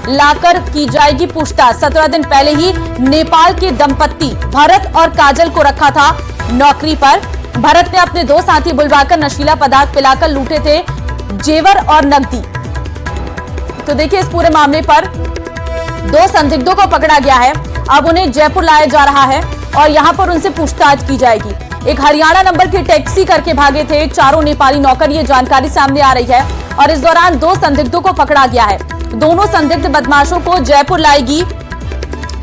लाकर की जाएगी पूछताछ। 17 दिन पहले ही नेपाल के दंपत्ति भरत और काजल को रखा था नौकरी पर। भरत ने अपने 2 साथी बुलवाकर नशीला पदार्थ पिलाकर लूटे थे जेवर और नकदी। तो देखिए, इस पूरे मामले पर 2 संदिग्धों को पकड़ा गया है। अब उन्हें जयपुर लाया जा रहा है और यहां पर उनसे पूछताछ की जाएगी। एक हरियाणा नंबर की टैक्सी करके भागे थे चारों नेपाली नौकर, ये जानकारी सामने आ रही है। और इस दौरान 2 संदिग्धों को पकड़ा गया है। दोनों संदिग्ध बदमाशों को जयपुर लाएगी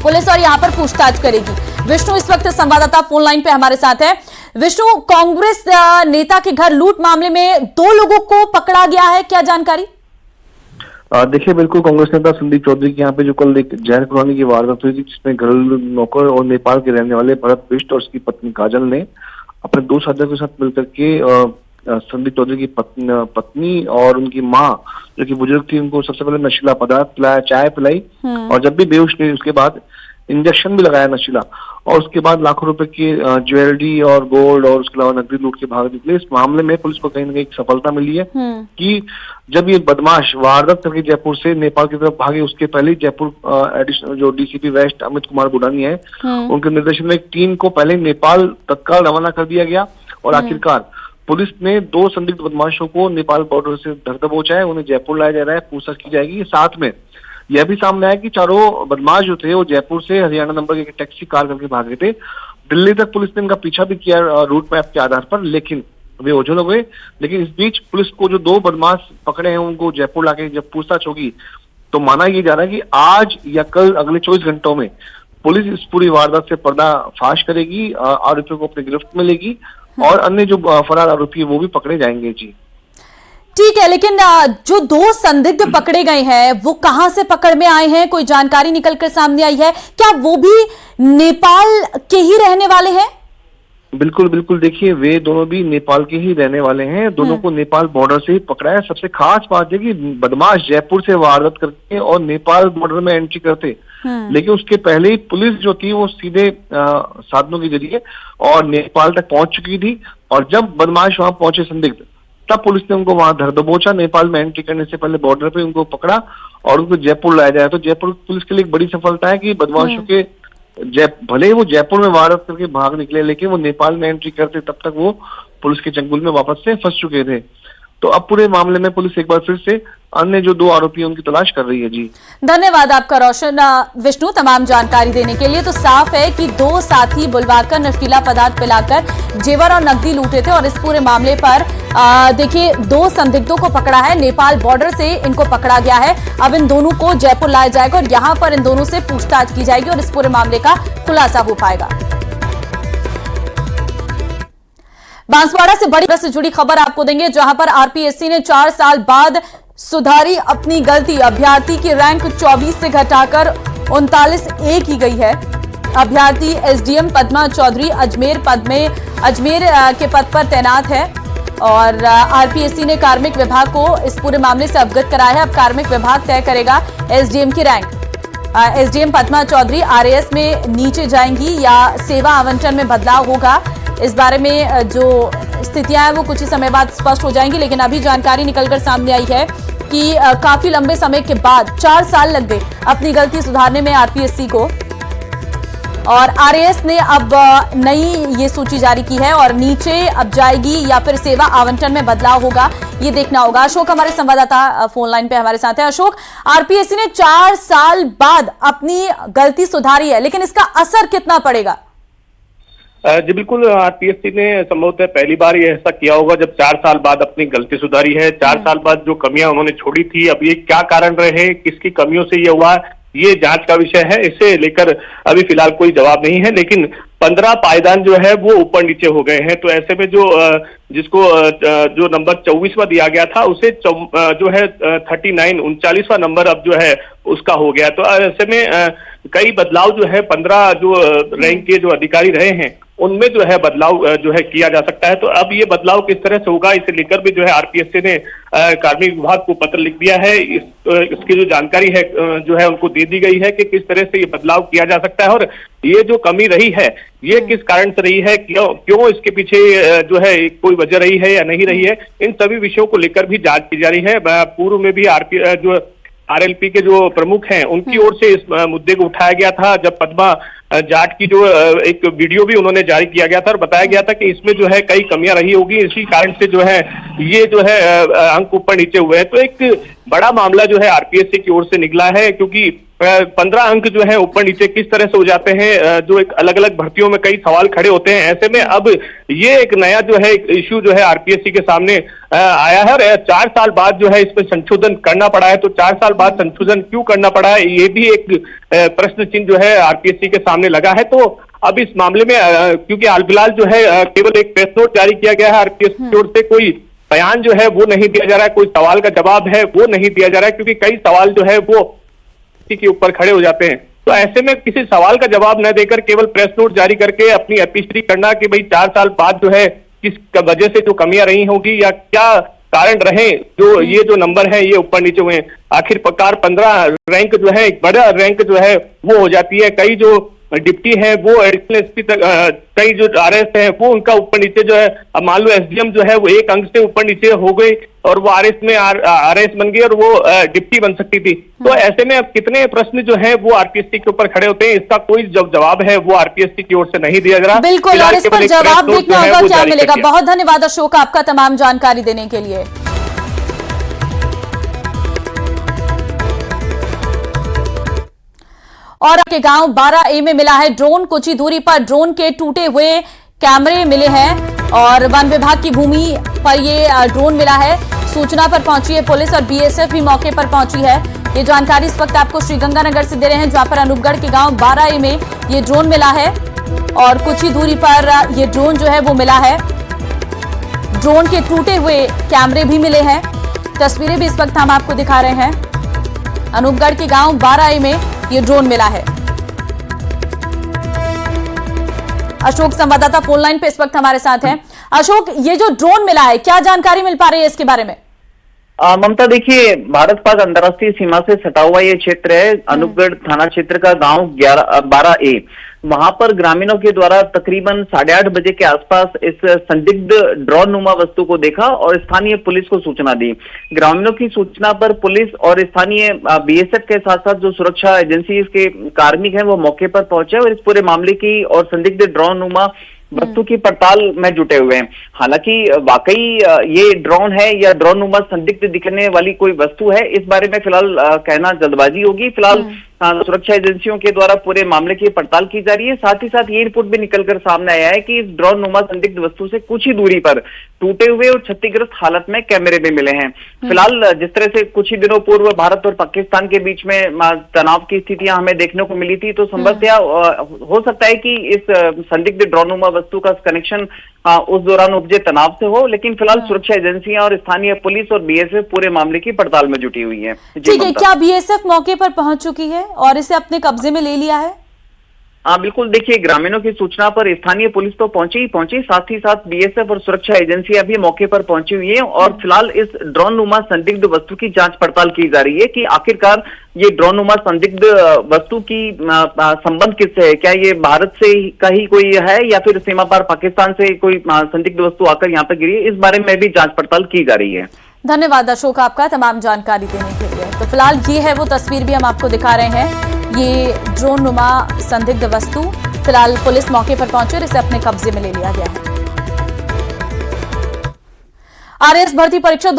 पुलिस और यहां पर पूछताछ करेगी। विष्णु इस वक्त संवाददाता फोन लाइन पे हमारे साथ है। विष्णु, कांग्रेस नेता के घर लूट मामले में 2 लोगों को पकड़ा गया है, क्या जानकारी? देखिए, बिल्कुल कांग्रेस नेता संदीप चौधरी के यहाँ पे जो कल एक जहर खुरानी की वारदात हुई थी, जिसमें घरेलू नौकर और नेपाल के रहने वाले भरत बिष्ट और उसकी पत्नी काजल ने अपने 2 साथियों के साथ मिलकर के संदीप चौधरी की पत्नी और उनकी माँ जो कि बुजुर्ग थी, उनको सबसे पहले नशीला पदार्थ पिलाया, चाय पिलाई और जब भी बेहोश नहीं उसके बाद इंजेक्शन भी लगाया नशीला, और उसके बाद लाखों रुपए की ज्वेलरी और गोल्ड और उसके अलावा नकदी लूट के भाग निकले। इस मामले में पुलिस को कहीं ना कहीं एक सफलता मिली है कि जब ये बदमाश वारदात करके जयपुर से नेपाल की तरफ भागे, उसके पहले ही जयपुर एडिशनल जो डीसीपी वेस्ट अमित कुमार बुडानी है, उनके निर्देशन में एक टीम को पहले नेपाल तत्काल रवाना कर दिया गया और आखिरकार पुलिस ने 2 संदिग्ध बदमाशों को नेपाल बॉर्डर से धर दबोचा है। उन्हें जयपुर लाया जा रहा है, पूछताछ की जाएगी। साथ में यह भी सामने आया कि चारों बदमाश जो थे वो जयपुर से हरियाणा नंबर की टैक्सी कार करके भागे थे। दिल्ली तक पुलिस ने इनका पीछा भी किया रूट मैप के आधार पर, लेकिन वे ओझल हो गए। लेकिन इस बीच पुलिस को जो 2 बदमाश पकड़े हैं उनको जयपुर लाके जब पूछताछ होगी तो माना ये जा रहा है कि आज या कल अगले 24 घंटों में पुलिस इस पूरी वारदात से पर्दाफाश करेगी, आरोपियों को अपनी गिरफ्त में लेगी और अन्य जो फरार आरोपी है वो भी पकड़े जाएंगे। जी ठीक है, लेकिन जो 2 संदिग्ध पकड़े गए हैं वो कहां से पकड़ में आए हैं, कोई जानकारी निकल कर सामने आई है क्या? वो भी नेपाल के ही रहने वाले हैं? बिल्कुल बिल्कुल, देखिए वे दोनों भी नेपाल के ही रहने वाले हैं। दोनों को नेपाल बॉर्डर से ही पकड़ा है। सबसे खास बात है कि बदमाश जयपुर से वारदात करते और नेपाल बॉर्डर में एंट्री करते, लेकिन उसके पहले ही पुलिस जो थी वो सीधे साधनों के जरिए और नेपाल तक पहुंच चुकी थी। और जब बदमाश वहां पहुंचे संदिग्ध, तब पुलिस ने उनको वहां धर दबोचा। नेपाल में एंट्री करने से पहले बॉर्डर पे उनको पकड़ा और उनको जयपुर लाया जाए। तो जयपुर पुलिस के लिए एक बड़ी सफलता है कि बदमाशों के भले ही वो जयपुर में वारदात करके भाग निकले, लेकिन वो नेपाल में एंट्री करते तब तक वो पुलिस के चंगुल में वापस से फंस चुके थे। तो अब पूरे मामले में पुलिस एक बार फिर से अन्य जो 2 आरोपी हैं उनकी तलाश कर रही है। जी धन्यवाद आपका रोशन विष्णु तमाम जानकारी देने के लिए। तो साफ है कि 2 साथी बुलवाकर नशीला पदार्थ पिलाकर जेवर और नकदी लूटे थे और इस पूरे मामले पर देखिए 2 संदिग्धों को पकड़ा है। नेपाल बॉर्डर से इनको पकड़ा गया है। अब इन दोनों को जयपुर लाया जाएगा और यहां पर इन दोनों से पूछताछ की जाएगी और इस पूरे मामले का खुलासा हो पाएगा। बांसवाड़ा से बड़ी से जुड़ी खबर आपको देंगे, जहां पर आरपीएससी ने 4 साल बाद सुधारी अपनी गलती। अभ्यर्थी की रैंक 24 से घटाकर 39A की गई है। अभ्यर्थी एसडीएम पद्मा चौधरी अजमेर के पद पर तैनात है और आरपीएससी ने कार्मिक विभाग को इस पूरे मामले से अवगत कराया है। अब कार्मिक विभाग तय करेगा एसडीएम की रैंक। एसडीएम पद्मा चौधरी आरएएस में नीचे जाएंगी या सेवा आवंटन में बदलाव होगा, इस बारे में जो स्थितियां हैं वो कुछ ही समय बाद स्पष्ट हो जाएंगी। लेकिन अभी जानकारी निकलकर सामने आई है कि काफी लंबे समय के बाद 4 साल लग गए अपनी गलती सुधारने में आरपीएससी को, और आरएएस ने अब नई ये सूची जारी की है और नीचे अब जाएगी या फिर सेवा आवंटन में बदलाव होगा, ये देखना होगा। अशोक हमारे संवाददाता फोन लाइन पे हमारे साथ है। अशोक, आरपीएससी ने 4 साल बाद अपनी गलती सुधारी है, लेकिन इसका असर कितना पड़ेगा? जी बिल्कुल, आरपीएससी ने संभवतः पहली बार ये ऐसा किया होगा जब 4 साल बाद अपनी गलती सुधारी है। 4 साल बाद जो कमियां उन्होंने छोड़ी थी, अब ये क्या कारण रहे, किसकी कमियों से ये हुआ, ये जांच का विषय है। इसे लेकर अभी फिलहाल कोई जवाब नहीं है, लेकिन 15 पायदान जो है वो ऊपर नीचे हो गए हैं। तो ऐसे में जिसको जो नंबर 24वां दिया गया था उसे जो है 39वां नंबर अब जो है उसका हो गया। तो ऐसे में कई बदलाव जो है 15 जो रैंक के जो अधिकारी रहे हैं उनमें जो है बदलाव जो है किया जा सकता है। तो अब ये बदलाव किस तरह से होगा, इसे लेकर भी जो है आरपीएससी ने कार्मिक विभाग को पत्र लिख दिया है। इसकी जो जानकारी है जो है उनको दे दी गई है कि किस तरह से ये बदलाव किया जा सकता है और ये जो कमी रही है ये किस कारण से रही है, क्यों इसके पीछे जो है कोई वजह रही है या नहीं रही है, इन सभी विषयों को लेकर भी जांच की जा रही है। पूर्व में भी आरएलपी के जो प्रमुख हैं उनकी ओर से इस मुद्दे को उठाया गया था, जब पद्मा जाट की जो एक वीडियो भी उन्होंने जारी किया गया था और बताया गया था कि इसमें जो है कई कमियां रही होगी, इसी कारण से जो है ये जो है अंक ऊपर नीचे हुए हैं। तो एक बड़ा मामला जो है आरपीएससी की ओर से निकला है, क्योंकि 15 अंक जो है ऊपर नीचे किस तरह से हो जाते हैं, जो एक अलग अलग भर्तियों में कई सवाल खड़े होते हैं। ऐसे में अब ये एक नया जो है इश्यू जो है आरपीएससी के सामने आया है और 4 साल बाद जो है इसमें संशोधन करना पड़ा है। तो 4 साल बाद संशोधन क्यों करना पड़ा है, ये भी एक प्रश्न चिन्ह जो है आरपीएससी के सामने लगा है। तो अब इस मामले में क्योंकि हाल फिलहाल जो है केवल एक प्रेस नोट जारी किया गया है आरपीएससी की ओर से, कोई बयान जो है वो नहीं दिया जा रहा है, कोई सवाल का जवाब है वो नहीं दिया जा रहा है, क्योंकि कई सवाल जो है वो के ऊपर खड़े हो जाते हैं। तो ऐसे में किसी सवाल का जवाब न देकर केवल प्रेस नोट जारी करके अपनी एपिस्ट्री करना कि भाई 4 साल बाद जो है किस वजह से जो कमियां रही होंगी या क्या कारण रहे जो ये जो नंबर है ये ऊपर नीचे हुए, आखिरकार 15 रैंक जो है एक बड़ा रैंक जो है वो हो जाती है। कई जो डिप्टी है वो एडिशनल एसपी तक, कई जो आरएस है वो उनका ऊपर नीचे जो है, अब मान लो एसडीएम जो है वो एक अंक से ऊपर नीचे हो गई और वो आरएस में आरएस बन गई और वो डिप्टी बन सकती थी। तो ऐसे में अब कितने प्रश्न जो है वो आरपीएससी के ऊपर खड़े होते हैं, इसका कोई जवाब है वो आरपीएससी की ओर से नहीं दिया जा रहा। बिल्कुल, और इस पर जवाब देखना होगा क्या मिलेगा। बहुत धन्यवाद अशोक आपका तमाम जानकारी देने के लिए। और के गांव 12A में मिला है ड्रोन। कुछ ही दूरी पर ड्रोन के टूटे हुए कैमरे मिले हैं और वन विभाग की भूमि पर ये ड्रोन मिला है। सूचना पर पहुंची है पुलिस और बीएसएफ भी मौके पर पहुंची है। ये जानकारी इस वक्त आपको श्रीगंगानगर से दे रहे हैं, जहां पर अनूपगढ़ के गांव 12A में ये ड्रोन मिला है और कुछ ही दूरी पर ये ड्रोन जो है वो मिला है। ड्रोन के टूटे हुए कैमरे भी मिले हैं, तस्वीरें भी इस वक्त हम आपको दिखा रहे हैं। अनूपगढ़ के गांव 12A में ये ड्रोन मिला है। अशोक संवाददाता फोन लाइन पे इस वक्त हमारे साथ हैं। अशोक, ये जो ड्रोन मिला है क्या जानकारी मिल पा रही है इसके बारे में? ममता, देखिए, भारत पाक अंतर्राष्ट्रीय सीमा से सटा हुआ ये क्षेत्र है, अनूपगढ़ थाना क्षेत्र का गांव 12A। वहां पर ग्रामीणों के द्वारा तकरीबन 8:30 बजे के आसपास इस संदिग्ध ड्रोन नुमा वस्तु को देखा और स्थानीय पुलिस को सूचना दी। ग्रामीणों की सूचना पर पुलिस और स्थानीय बीएसएफ के साथ साथ जो सुरक्षा एजेंसी के कार्मिक हैं वो मौके पर पहुंचे और इस पूरे मामले की और संदिग्ध ड्रोन नुमा वस्तु की पड़ताल में जुटे हुए हैं। हालांकि वाकई ये ड्रोन है या ड्रोन नुमा संदिग्ध दिखने वाली कोई वस्तु है, इस बारे में फिलहाल कहना जल्दबाजी होगी। फिलहाल सुरक्षा एजेंसियों के द्वारा पूरे मामले की पड़ताल की जा रही है। साथ ही साथ ये रिपोर्ट भी निकलकर सामने आया है कि इस ड्रोन नुमा संदिग्ध वस्तु से कुछ ही दूरी पर टूटे हुए और क्षतिग्रस्त हालत में कैमरे भी मिले हैं। फिलहाल जिस तरह से कुछ ही दिनों पूर्व भारत और पाकिस्तान के बीच में तनाव की स्थितियां हमें देखने को मिली थी, तो संभवतः हो सकता है कि इस संदिग्ध ड्रोन नुमा वस्तु का कनेक्शन उस दौरान उपजे तनाव से हो। लेकिन फिलहाल सुरक्षा एजेंसियां और स्थानीय पुलिस और बीएसएफ पूरे मामले की पड़ताल में जुटी हुई है। ठीक है, क्या बीएसएफ मौके पर पहुंच चुकी है और इसे अपने कब्जे में ले लिया है? बिल्कुल, देखिए, ग्रामीणों की सूचना पर स्थानीय पुलिस तो पहुंची, साथ ही साथ बीएसएफ और सुरक्षा एजेंसियां भी मौके पर पहुंची हुई हैं और फिलहाल इस ड्रोन नुमा संदिग्ध वस्तु की जांच पड़ताल की जा रही है कि आखिरकार ये ड्रोन नुमा संदिग्ध वस्तु की संबंध किससे है। क्या ये भारत से का ही कोई है या फिर सीमा पार पाकिस्तान से कोई संदिग्ध वस्तु आकर यहाँ पर गिरी है, इस बारे में भी जांच पड़ताल की जा रही है। धन्यवाद अशोक आपका तमाम जानकारी देने के लिए। तो फिलहाल ये है वो तस्वीर भी हम आपको दिखा रहे हैं, ये ड्रोन नुमा संदिग्ध वस्तु फिलहाल पुलिस मौके पर पहुंची और इसे अपने कब्जे में ले लिया गया है। आरएएस भर्ती परीक्षा